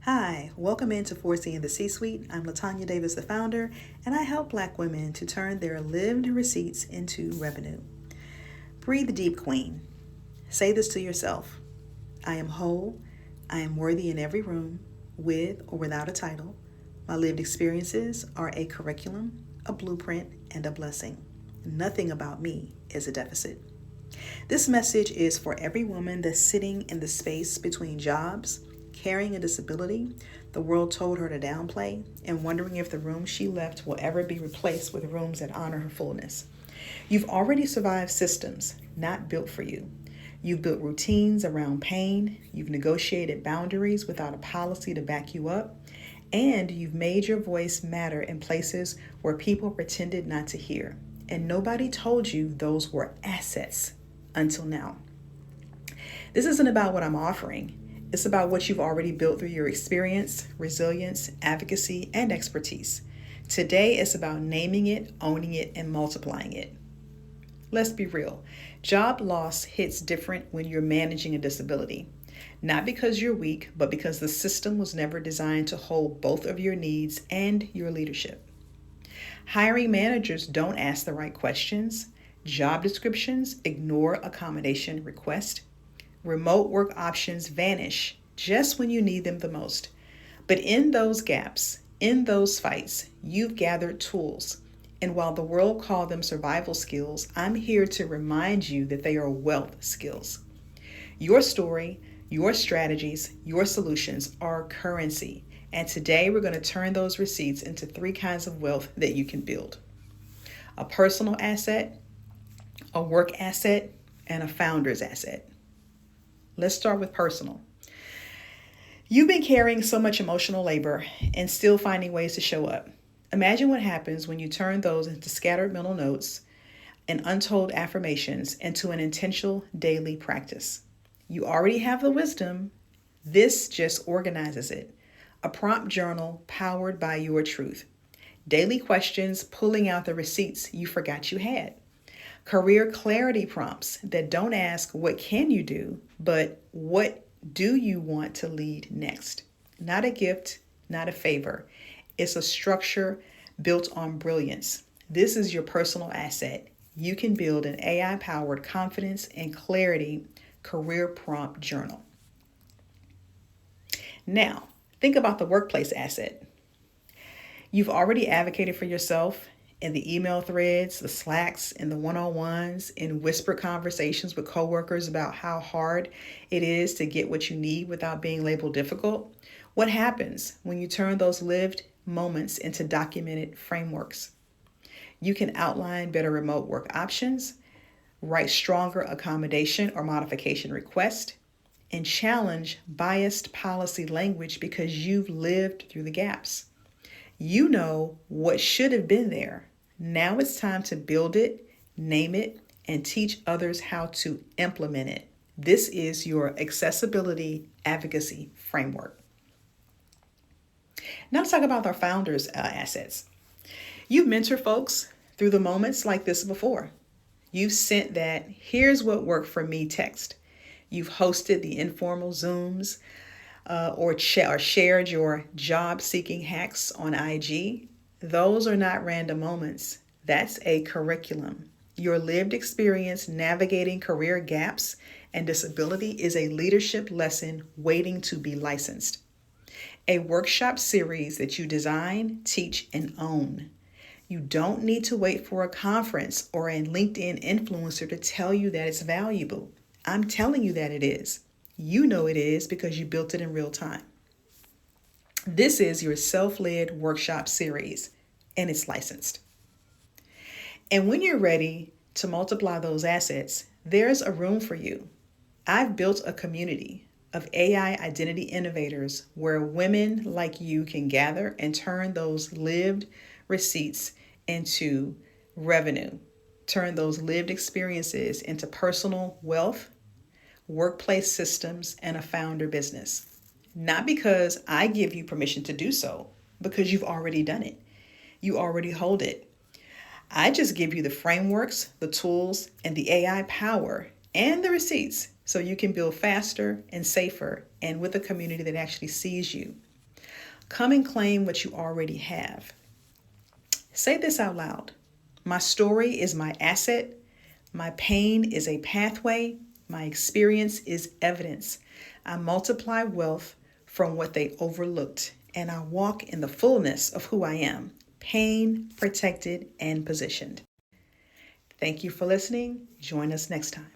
Hi, welcome into 4C in the C-Suite. I'm Latanya Davis, the founder, and I help Black women to turn their lived receipts into revenue. Breathe deep, Queen. Say this to yourself. I am whole. I am worthy in every room, with or without a title. My lived experiences are a curriculum, a blueprint, and a blessing. Nothing about me is a deficit. This message is for every woman that's sitting in the space between jobs, carrying a disability the world told her to downplay, and wondering if the room she left will ever be replaced with rooms that honor her fullness. You've already survived systems not built for you. You've built routines around pain, you've negotiated boundaries without a policy to back you up, and you've made your voice matter in places where people pretended not to hear. And nobody told you those were assets until now. This isn't about what I'm offering. It's about what you've already built through your experience, resilience, advocacy, and expertise. Today, it's about naming it, owning it, and multiplying it. Let's be real. Job loss hits different when you're managing a disability. Not because you're weak, but because the system was never designed to hold both of your needs and your leadership. Hiring managers don't ask the right questions. Job descriptions ignore accommodation requests. Remote work options vanish just when you need them the most. But in those gaps, in those fights, you've gathered tools. And while the world called them survival skills, I'm here to remind you that they are wealth skills. Your story, your strategies, your solutions are currency. And today we're going to turn those receipts into three kinds of wealth that you can build: a personal asset, a work asset, and a founder's asset. Let's start with personal. You've been carrying so much emotional labor and still finding ways to show up. Imagine what happens when you turn those into scattered mental notes and untold affirmations into an intentional daily practice. You already have the wisdom. This just organizes it. A prompt journal powered by your truth. Daily questions pulling out the receipts you forgot you had. Career clarity prompts that don't ask what can you do, but what do you want to lead next? Not a gift, not a favor. It's a structure built on brilliance. This is your personal asset. You can build an AI-powered confidence and clarity career prompt journal. Now, think about the workplace asset. You've already advocated for yourself in the email threads, the Slacks, and the one-on-ones, in whispered conversations with coworkers about how hard it is to get what you need without being labeled difficult. What happens when you turn those lived moments into documented frameworks? You can outline better remote work options, write stronger accommodation or modification requests, and challenge biased policy language because you've lived through the gaps. You know what should have been there. Now it's time to build it, name it, and teach others how to implement it. This is your accessibility advocacy framework. Now let's talk about our founders' assets. You've mentored folks through the moments like this before. You've sent that "here's what worked for me" text. You've hosted the informal Zooms, or shared your job-seeking hacks on IG. Those are not random moments. That's a curriculum. Your lived experience navigating career gaps and disability is a leadership lesson waiting to be licensed. A workshop series that you design, teach, and own. You don't need to wait for a conference or a LinkedIn influencer to tell you that it's valuable. I'm telling you that it is. You know it is because you built it in real time. This is your self-led workshop series, and it's licensed. And when you're ready to multiply those assets, there's a room for you. I've built a community of AI identity innovators where women like you can gather and turn those lived receipts into revenue, turn those lived experiences into personal wealth, workplace systems, and a founder business. Not because I give you permission to do so, because you've already done it. You already hold it. I just give you the frameworks, the tools, and the AI power and the receipts so you can build faster and safer and with a community that actually sees you. Come and claim what you already have. Say this out loud. My story is my asset. My pain is a pathway. My experience is evidence. I multiply wealth from what they overlooked, and I walk in the fullness of who I am, pain, protected, and positioned. Thank you for listening. Join us next time.